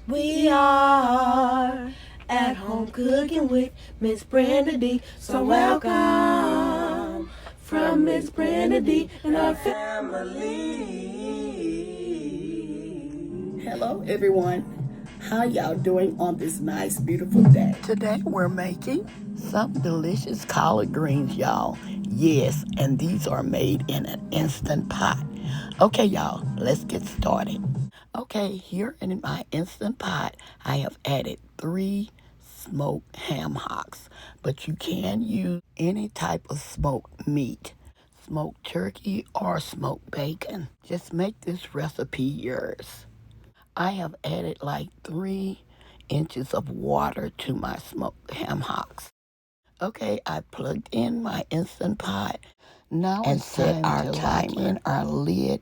We are at home cooking with Miss Brenda D. So welcome from Miss Brenda D and our family. Hello everyone. How y'all doing on this nice, beautiful day? Today we're making some delicious collard greens, y'all. Yes, and these are made in an instant pot. Okay, y'all, let's get started. Okay, here in my instant pot, I have added 3 smoked ham hocks, but you can use any type of smoked meat, smoked turkey or smoked bacon. Just make this recipe yours. I have added like 3 inches of water to my smoked ham hocks. Okay, I plugged in my instant pot now and set our timer in our lid.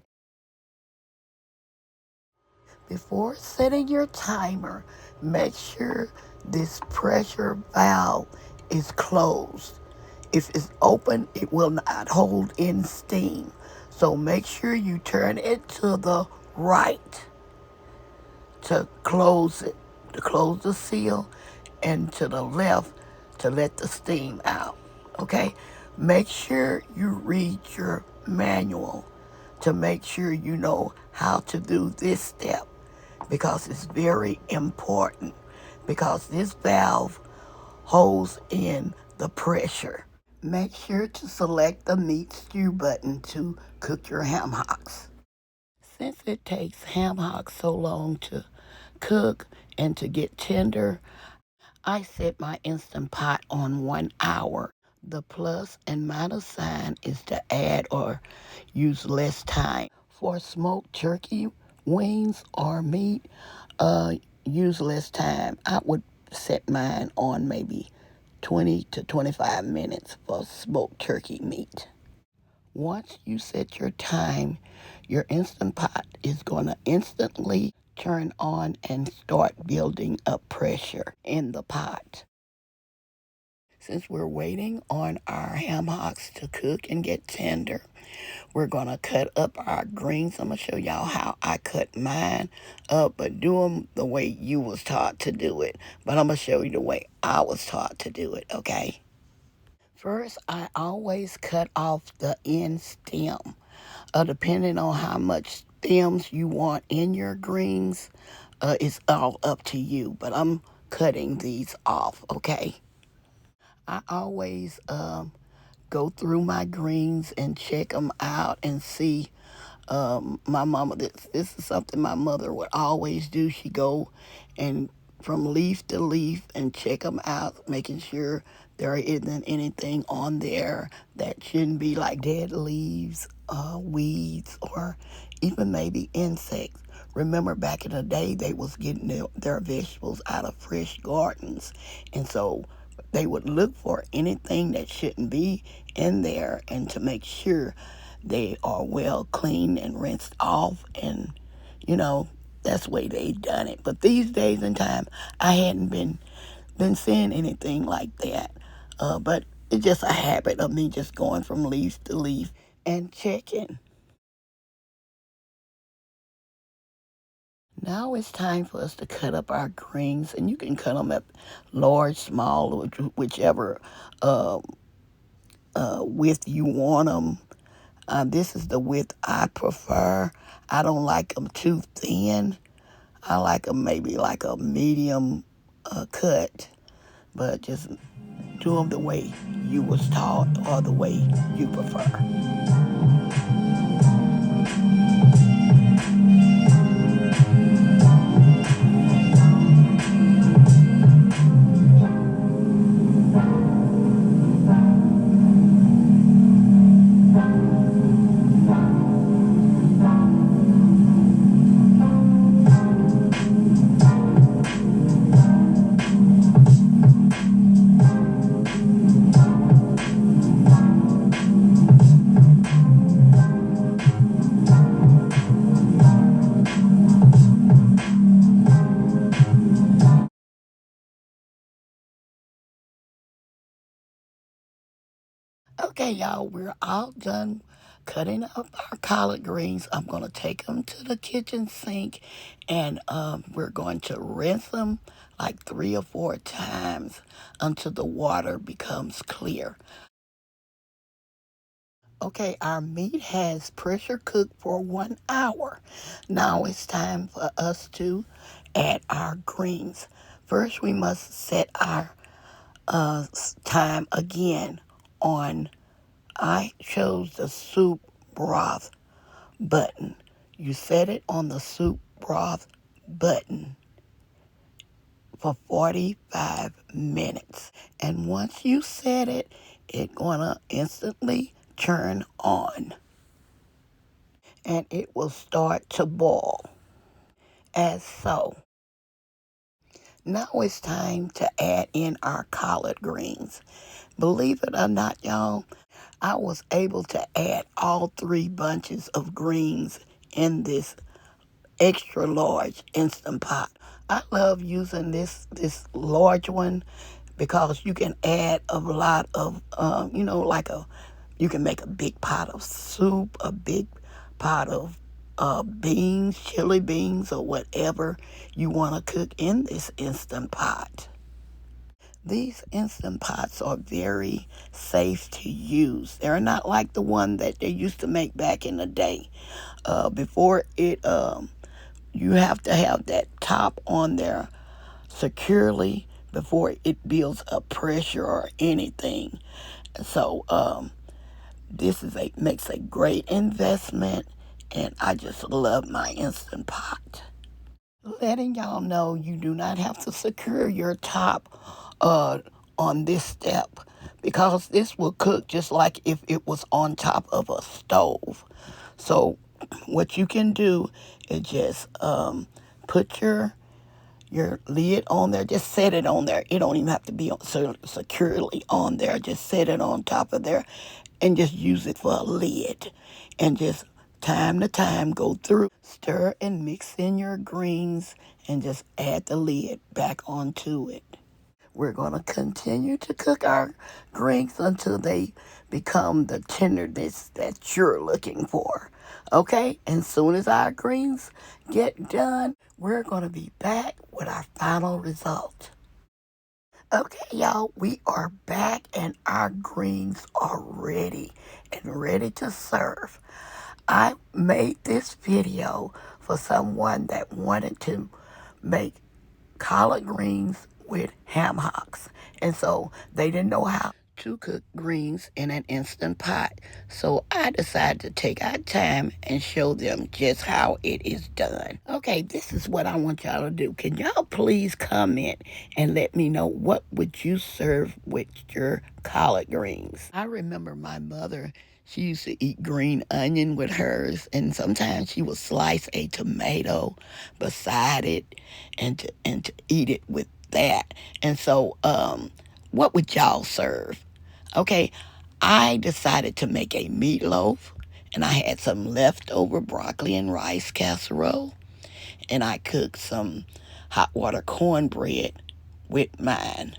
Before setting your timer, make sure this pressure valve is closed. If it's open, it will not hold in steam. So make sure you turn it to the right to close it, to close the seal, and to the left to let the steam out. Okay? Make sure you read your manual to make sure you know how to do this step because it's very important because this valve holds in the pressure. Make sure to select the meat stew button to cook your ham hocks. Since it takes ham hocks so long to cook and to get tender, I set my Instant Pot on 1 hour. The plus and minus sign is to add or use less time. For smoked turkey wings or meat, use less time. I would set mine on maybe 20 to 25 minutes for smoked turkey meat. Once you set your time, your Instant Pot is going to instantly turn on and start building up pressure in the pot. Since we're waiting on our ham hocks to cook and get tender, we're going to cut up our greens. I'm going to show y'all how I cut mine up, but do them the way you was taught to do it. But I'm going to show you the way I was taught to do it, okay? First, I always cut off the end stem. Depending on how much stems you want in your greens, it's all up to you. But I'm cutting these off, okay? I always go through my greens and check them out and see. My mama, this is something my mother would always do. She go and from leaf to leaf and check them out, making sure there isn't anything on there that shouldn't be, like dead leaves, weeds, or even maybe insects. Remember back in the day, they was getting their vegetables out of fresh gardens, and so they would look for anything that shouldn't be in there and to make sure they are well cleaned and rinsed off, and that's the way they done it. But these days and time, I hadn't been seeing anything like that. But it's just a habit of me just going from leaf to leaf and checking. Now it's time for us to cut up our greens, and you can cut them up large, small, or whichever width you want them. This is the width I prefer. I don't like them too thin. I like them maybe like a medium cut, but just do them the way you was taught or the way you prefer. Okay, y'all, we're all done cutting up our collard greens, I'm going to take them to the kitchen sink, and we're going to rinse them like 3 or 4 times until the water becomes clear. Okay, our meat has pressure cooked for 1 hour. Now it's time for us to add our greens. First, we must set our time again on, I chose the soup broth button. You set it on the soup broth button for 45 minutes. And once you set it, it's gonna instantly turn on. And it will start to boil as so. Now it's time to add in our collard greens. Believe it or not, y'all, I was able to add all 3 bunches of greens in this extra large Instant Pot. I love using this large one because you can add a lot of, you can make a big pot of soup, a big pot of beans, chili beans, or whatever you want to cook in this Instant Pot. These Instant Pots are very safe to use. They're not like the one that they used to make back in the day. Before it, you have to have that top on there securely before it builds up pressure or anything. So this makes a great investment, and I just love my Instant Pot. Letting y'all know you do not have to secure your top on this step, because this will cook just like if it was on top of a stove. So what you can do is just put your lid on there. Just set it on there. It don't even have to be securely on there. Just set it on top of there and just use it for a lid. And just time to time go through, stir and mix in your greens, and just add the lid back onto it. We're going to continue to cook our greens until they become the tenderness that you're looking for. Okay? And soon as our greens get done, we're going to be back with our final result. Okay, y'all, we are back and our greens are ready and ready to serve. I made this video for someone that wanted to make collard greens with Ham Hocks. And so they didn't know how to cook greens in an Instant Pot. So I decided to take our time and show them just how it is done. Okay, this is what I want y'all to do. Can y'all please comment and let me know what would you serve with your collard greens? I remember my mother, she used to eat green onion with hers, and sometimes she would slice a tomato beside it and to eat it with that. And so what would y'all serve? Okay, I decided to make a meatloaf, and I had some leftover broccoli and rice casserole, and I cooked some hot water cornbread with mine.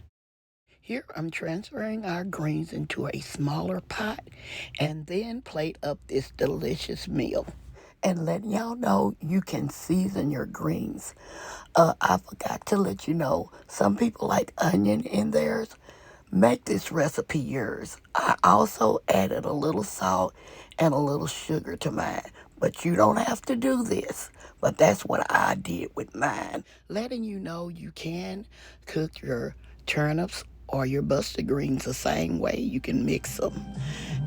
Here I'm transferring our greens into a smaller pot and then plate up this delicious meal. And letting y'all know you can season your greens. I forgot to let you know, some people like onion in theirs. Make this recipe yours. I also added a little salt and a little sugar to mine. But you don't have to do this. But that's what I did with mine. Letting you know you can cook your turnips or your busted greens the same way. You can mix them.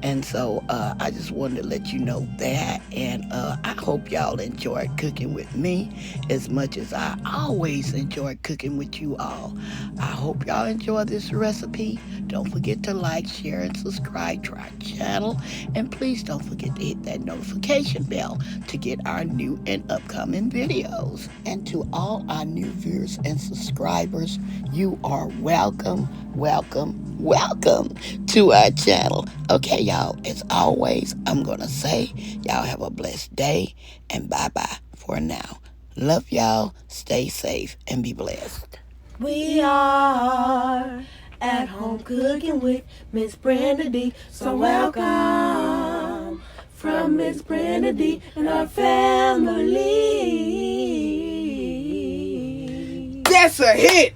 And so I just wanted to let you know that. And I hope y'all enjoyed cooking with me as much as I always enjoy cooking with you all. I hope y'all enjoy this recipe. Don't forget to like, share, and subscribe to our channel. And please don't forget to hit that notification bell to get our new and upcoming videos. And to all our new viewers and subscribers, you are welcome, welcome, welcome to our channel. Okay, y'all, as always, I'm going to say y'all have a blessed day, and bye-bye for now. Love y'all, stay safe, and be blessed. We are at home cooking with Miss Brenda D. So welcome from Miss Brenda D and our family. That's a hit.